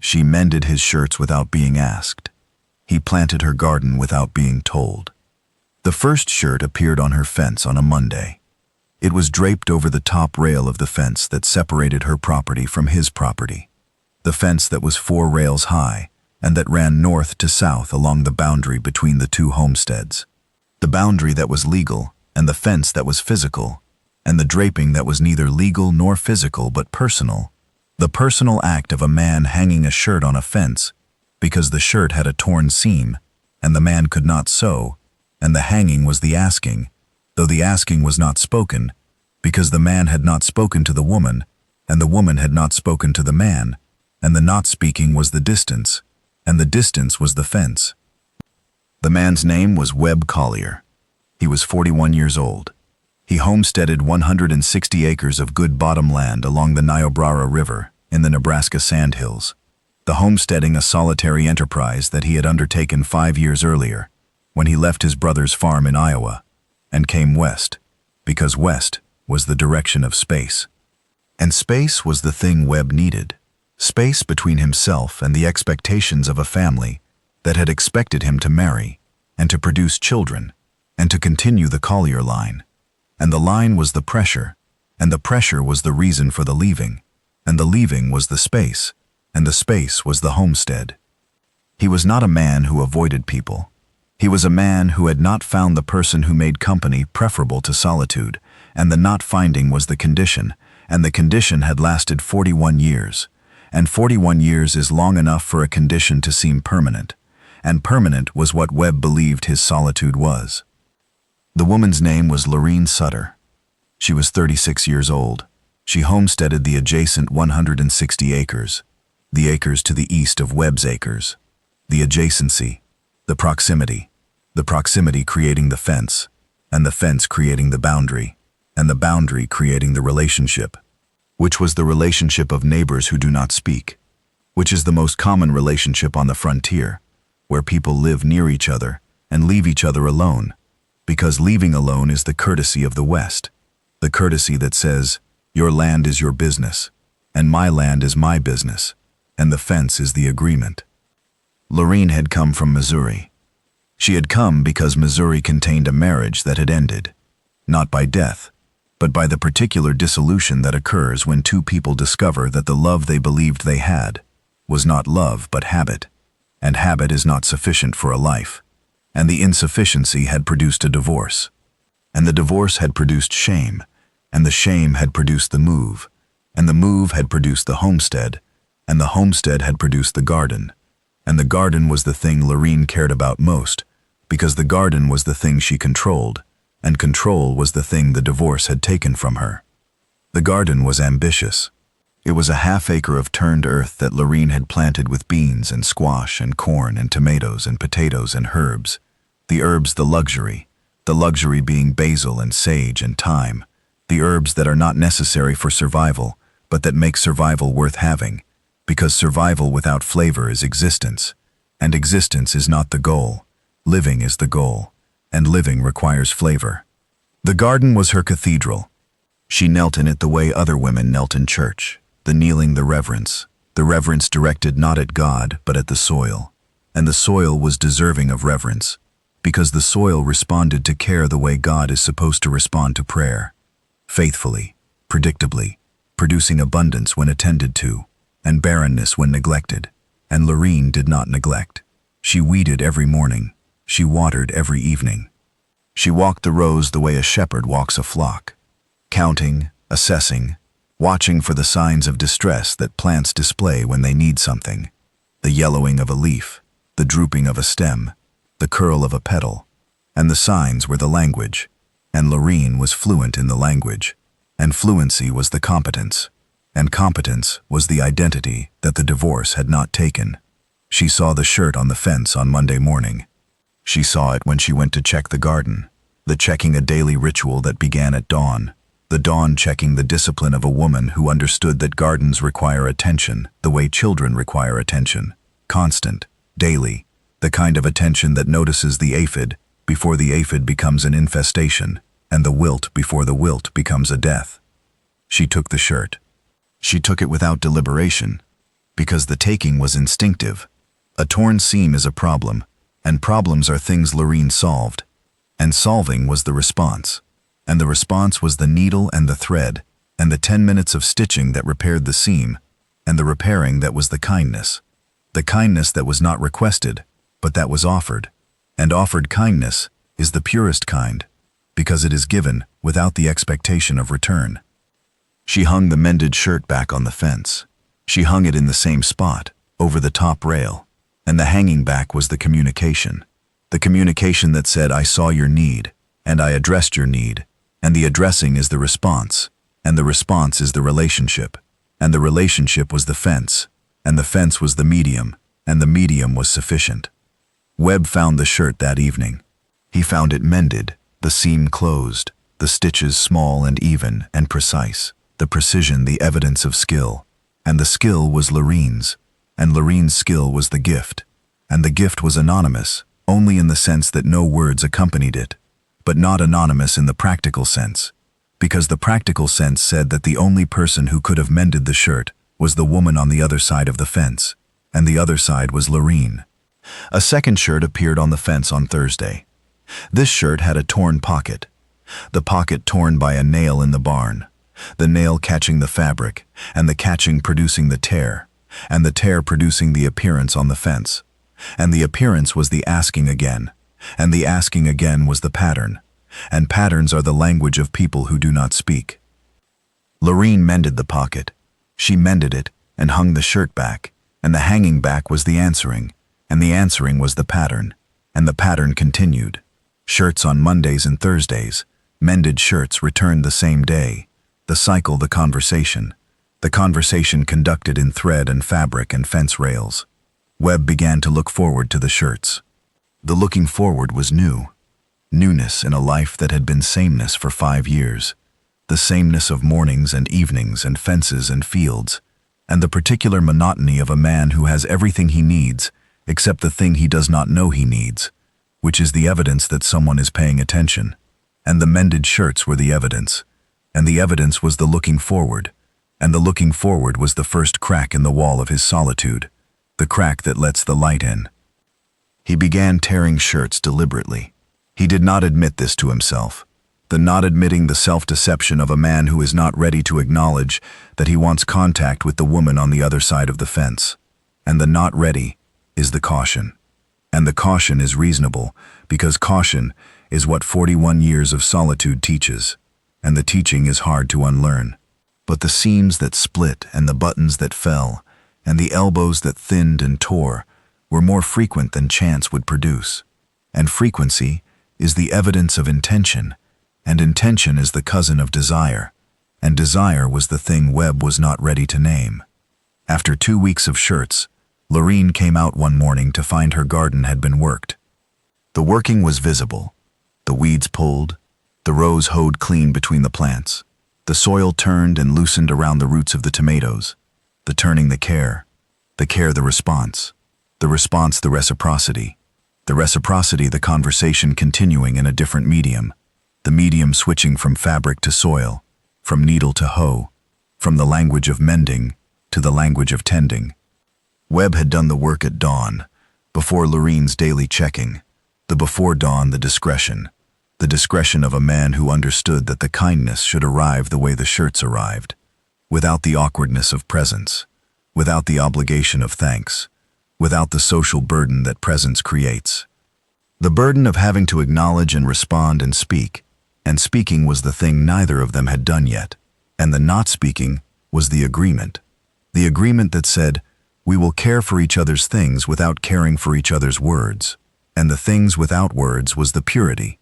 She mended his shirts without being asked. He planted her garden without being told. The first shirt appeared on her fence on a Monday. It was draped over the top rail of the fence that separated her property from his property. The fence that was 4 rails high and that ran north to south along the boundary between the 2 homesteads. The boundary that was legal and the fence that was physical, and the draping that was neither legal nor physical but personal. The personal act of a man hanging a shirt on a fence because the shirt had a torn seam and the man could not sew, and the hanging was the asking, though the asking was not spoken, because the man had not spoken to the woman, and the woman had not spoken to the man, and the not speaking was the distance, and the distance was the fence. The man's name was Webb Collier. He was 41 years old. He homesteaded 160 acres of good bottom land along the Niobrara River in the Nebraska Sandhills, the homesteading a solitary enterprise that he had undertaken 5 years earlier, when he left his brother's farm in Iowa and came west, because west was the direction of space. And space was the thing Webb needed, space between himself and the expectations of a family that had expected him to marry and to produce children and to continue the Collier line. And the line was the pressure, and the pressure was the reason for the leaving, and the leaving was the space, and the space was the homestead. He was not a man who avoided people. He was a man who had not found the person who made company preferable to solitude, and the not finding was the condition, and the condition had lasted 41 years. And 41 years is long enough for a condition to seem permanent, and permanent was what Webb believed his solitude was. The woman's name was Lorene Sutter. She was 36 years old. She homesteaded the adjacent 160 acres, the acres to the east of Webb's acres. The adjacency, the proximity creating the fence, and the fence creating the boundary, and the boundary creating the relationship, which was the relationship of neighbors who do not speak, which is the most common relationship on the frontier, where people live near each other and leave each other alone, because leaving alone is the courtesy of the West, the courtesy that says, your land is your business, and my land is my business, and the fence is the agreement. Lorene had come from Missouri. She had come because Missouri contained a marriage that had ended, not by death, but by the particular dissolution that occurs when 2 people discover that the love they believed they had was not love but habit, and habit is not sufficient for a life, and the insufficiency had produced a divorce, and the divorce had produced shame, and the shame had produced the move, and the move had produced the homestead, and the homestead had produced the garden, and the garden was the thing Lorene cared about most, because the garden was the thing she controlled, and control was the thing the divorce had taken from her. The garden was ambitious. It was a half-acre of turned earth that Lorene had planted with beans and squash and corn and tomatoes and potatoes and herbs. The herbs the luxury being basil and sage and thyme, the herbs that are not necessary for survival, but that make survival worth having, because survival without flavor is existence, and existence is not the goal. Living is the goal, and living requires flavor. The garden was her cathedral. She knelt in it the way other women knelt in church, the kneeling, the reverence directed not at God but at the soil, and the soil was deserving of reverence, because the soil responded to care the way God is supposed to respond to prayer, faithfully, predictably, producing abundance when attended to, and barrenness when neglected, and Lorene did not neglect. She weeded every morning. She watered every evening. She walked the rows the way a shepherd walks a flock, counting, assessing, watching for the signs of distress that plants display when they need something, the yellowing of a leaf, the drooping of a stem, the curl of a petal, and the signs were the language, and Lorene was fluent in the language, and fluency was the competence, and competence was the identity that the divorce had not taken. She saw the shirt on the fence on Monday morning. She saw it when she went to check the garden, the checking a daily ritual that began at dawn, the dawn checking the discipline of a woman who understood that gardens require attention the way children require attention, constant, daily, the kind of attention that notices the aphid before the aphid becomes an infestation, and the wilt before the wilt becomes a death. She took the shirt. She took it without deliberation, because the taking was instinctive. A torn seam is a problem, and problems are things Lorene solved. And solving was the response. And the response was the needle and the thread, and the 10 minutes of stitching that repaired the seam, and the repairing that was the kindness. The kindness that was not requested, but that was offered. And offered kindness is the purest kind, because it is given without the expectation of return. She hung the mended shirt back on the fence. She hung it in the same spot, over the top rail, and the hanging back was the communication. The communication that said, I saw your need, and I addressed your need, and the addressing is the response, and the response is the relationship, and the relationship was the fence, and the fence was the medium, and the medium was sufficient. Webb found the shirt that evening. He found it mended, the seam closed, the stitches small and even and precise, the precision the evidence of skill, and the skill was Lorene's, and Lorene's skill was the gift, and the gift was anonymous, only in the sense that no words accompanied it, but not anonymous in the practical sense, because the practical sense said that the only person who could have mended the shirt was the woman on the other side of the fence, and the other side was Lorene. A second shirt appeared on the fence on Thursday. This shirt had a torn pocket, the pocket torn by a nail in the barn, the nail catching the fabric, and the catching producing the tear, and the tear producing the appearance on the fence. And the appearance was the asking again, and the asking again was the pattern, and patterns are the language of people who do not speak. Lorene mended the pocket. She mended it and hung the shirt back, and the hanging back was the answering, and the answering was the pattern, and the pattern continued. Shirts on Mondays and Thursdays, mended shirts returned the same day, the cycle the conversation conducted in thread and fabric and fence rails. Webb began to look forward to the shirts. The looking forward was new. Newness in a life that had been sameness for 5 years. The sameness of mornings and evenings and fences and fields, and the particular monotony of a man who has everything he needs except the thing he does not know he needs, which is the evidence that someone is paying attention. And the mended shirts were the evidence, and the evidence was the looking forward, and the looking forward was the first crack in the wall of his solitude, the crack that lets the light in. He began tearing shirts deliberately. He did not admit this to himself, the not admitting the self-deception of a man who is not ready to acknowledge that he wants contact with the woman on the other side of the fence. And the not ready is the caution. And the caution is reasonable, because caution is what 41 years of solitude teaches, and the teaching is hard to unlearn. But the seams that split and the buttons that fell, and the elbows that thinned and tore, were more frequent than chance would produce. And frequency is the evidence of intention, and intention is the cousin of desire, and desire was the thing Webb was not ready to name. After 2 weeks of shirts, Lorene came out one morning to find her garden had been worked. The working was visible. The weeds pulled, the rows hoed clean between the plants, the soil turned and loosened around the roots of the tomatoes, the turning the care the response, the reciprocity, the conversation continuing in a different medium, the medium switching from fabric to soil, from needle to hoe, from the language of mending to the language of tending. Webb had done the work at dawn, before Lorene's daily checking, the before dawn the discretion of a man who understood that the kindness should arrive the way the shirts arrived, without the awkwardness of presence, without the obligation of thanks, without the social burden that presence creates. The burden of having to acknowledge and respond and speaking was the thing neither of them had done yet, and the not speaking was the agreement that said, we will care for each other's things without caring for each other's words, and the things without words was the purity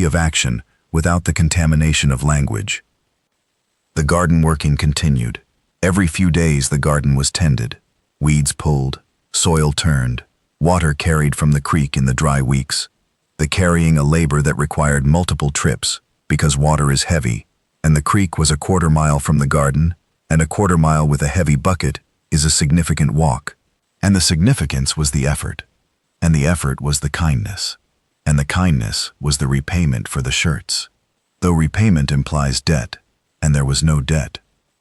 of action without the contamination of language. The garden working continued. Every few days the garden was tended, weeds pulled, soil turned, water carried from the creek in the dry weeks, the carrying a labor that required multiple trips because water is heavy, and the creek was a 1/4 mile from the garden, and a 1/4 mile with a heavy bucket is a significant walk, and the significance was the effort, and the effort was the kindness, and the kindness was the repayment for the shirts. Though repayment implies debt, and there was no debt,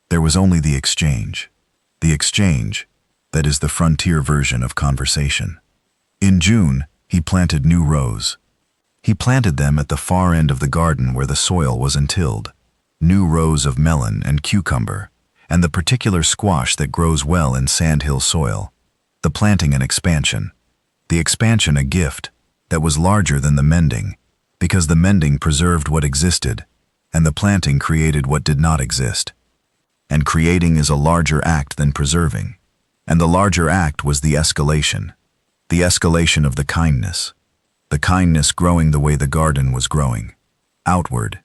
there was only the exchange. The exchange that is the frontier version of conversation. In June, he planted new rows. He planted them at the far end of the garden where the soil was untilled. New rows of melon and cucumber, and the particular squash that grows well in sandhill soil. The planting an expansion. The expansion a gift that was larger than the mending, because the mending preserved what existed, and the planting created what did not exist. And creating is a larger act than preserving. And the larger act was the escalation. The escalation of the kindness growing the way the garden was growing, outward,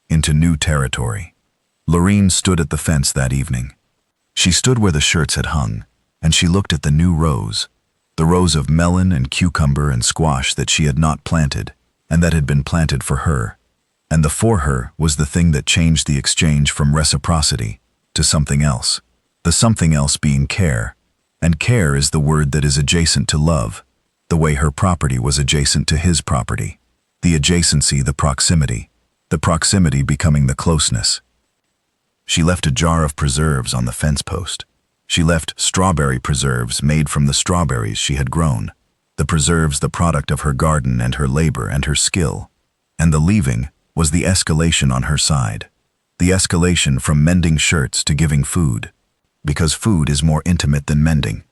into new territory. Lorene stood at the fence that evening. She stood where the shirts had hung, and she looked at the new rows, the rows of melon and cucumber and squash that she had not planted, and that had been planted for her. And the for her was the thing that changed the exchange from reciprocity to something else, the something else being care. And care is the word that is adjacent to love, the way her property was adjacent to his property. The adjacency, the proximity becoming the closeness. She left a jar of preserves on the fence post. She left strawberry preserves made from the strawberries she had grown, the preserves the product of her garden and her labor and her skill. And the leaving was the escalation on her side, the escalation from mending shirts to giving food, because food is more intimate than mending.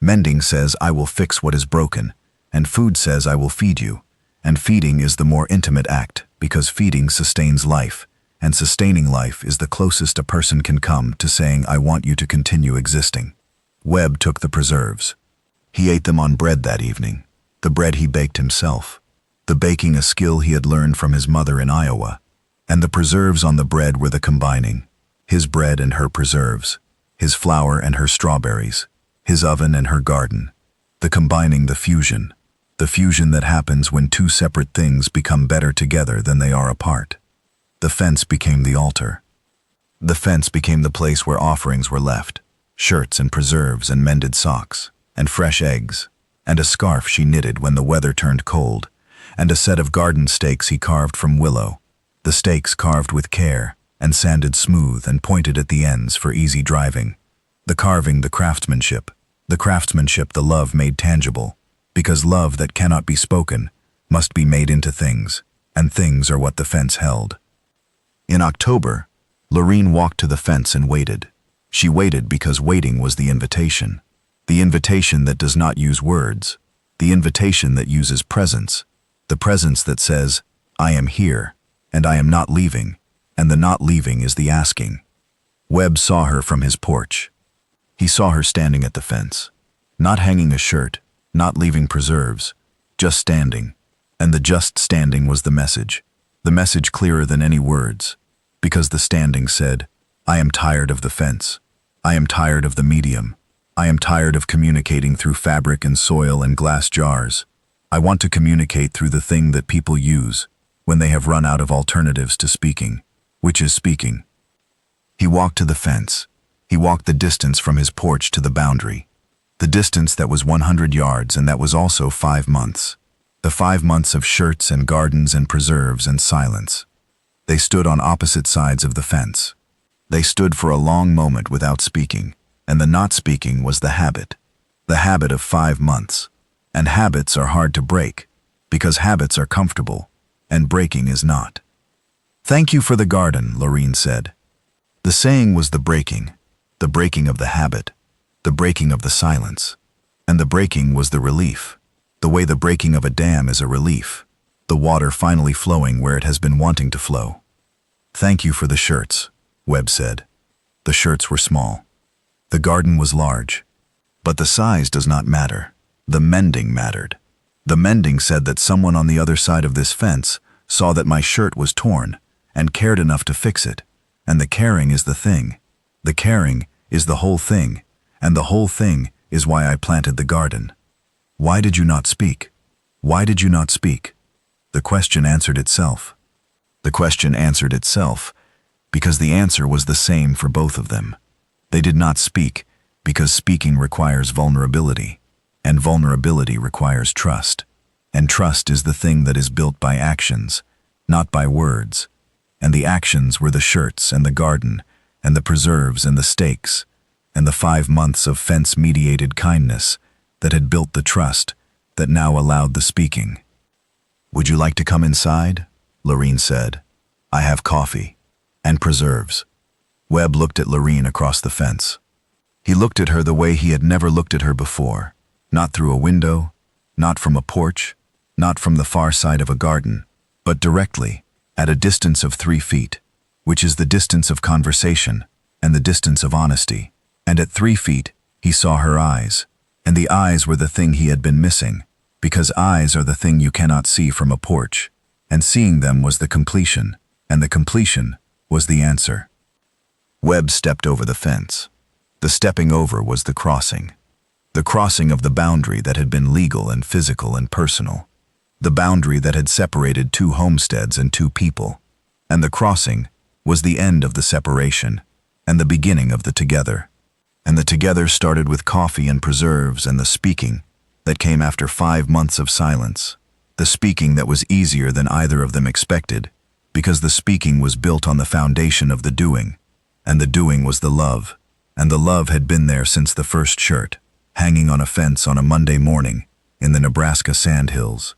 Mending says, I will fix what is broken, and food says, I will feed you, and feeding is the more intimate act, because feeding sustains life, and sustaining life is the closest a person can come to saying, I want you to continue existing. Webb took the preserves. He ate them on bread that evening, the bread he baked himself, the baking a skill he had learned from his mother in Iowa, and the preserves on the bread were the combining, his bread and her preserves, his flour and her strawberries, his oven and her garden, the combining, the fusion that happens when two separate things become better together than they are apart. The fence became the altar. The fence became the place where offerings were left, shirts and preserves and mended socks, and fresh eggs, and a scarf she knitted when the weather turned cold, and a set of garden stakes he carved from willow, the stakes carved with care, and sanded smooth and pointed at the ends for easy driving. The carving, the craftsmanship, the love made tangible, because love that cannot be spoken must be made into things, and things are what the fence held. In October, Lorene walked to the fence and waited. She waited because waiting was the invitation that does not use words, the invitation that uses presence, the presence that says, I am here, and I am not leaving, and the not leaving is the asking. Webb saw her from his porch. He saw her standing at the fence, not hanging a shirt, not leaving preserves, just standing, and the just standing was the message clearer than any words, because the standing said, I am tired of the fence. I am tired of the medium. I am tired of communicating through fabric and soil and glass jars. I want to communicate through the thing that people use when they have run out of alternatives to speaking, which is speaking. He walked to the fence. He walked the distance from his porch to the boundary, the distance that was 100 yards and that was also 5 months. The 5 months of shirts and gardens and preserves and silence. They stood on opposite sides of the fence. They stood for a long moment without speaking, and the not speaking was the habit of 5 months. And habits are hard to break, because habits are comfortable, and breaking is not. Thank you for the garden, Lorene said. The saying was the breaking of the habit, the breaking of the silence, and the breaking was the relief. The way the breaking of a dam is a relief, the water finally flowing where it has been wanting to flow. Thank you for the shirts, Webb said. The shirts were small. The garden was large. But the size does not matter. The mending mattered. The mending said that someone on the other side of this fence saw that my shirt was torn and cared enough to fix it. And the caring is the thing. The caring is the whole thing, and the whole thing is why I planted the garden. Why did you not speak? Why did you not speak? The question answered itself. The question answered itself because the answer was the same for both of them. They did not speak because speaking requires vulnerability, and vulnerability requires trust. And trust is the thing that is built by actions, not by words. And the actions were the shirts and the garden and the preserves and the stakes. and the 5 months of fence-mediated kindness that had built the trust that now allowed the speaking. "Would you like to come inside?" Lorene said. "I have coffee and preserves." Webb looked at Lorene across the fence. He looked at her the way he had never looked at her before, not through a window, not from a porch, not from the far side of a garden, but directly, at a distance of 3 feet, which is the distance of conversation and the distance of honesty. And at 3 feet, he saw her eyes, and the eyes were the thing he had been missing, because eyes are the thing you cannot see from a porch, and seeing them was the completion, and the completion was the answer. Webb stepped over the fence. The stepping over was the crossing of the boundary that had been legal and physical and personal, the boundary that had separated 2 homesteads and 2 people, and the crossing was the end of the separation and the beginning of the together. And the together started with coffee and preserves and the speaking that came after 5 months of silence, the speaking that was easier than either of them expected, because the speaking was built on the foundation of the doing, and the doing was the love, and the love had been there since the first shirt, hanging on a fence on a Monday morning in the Nebraska sandhills.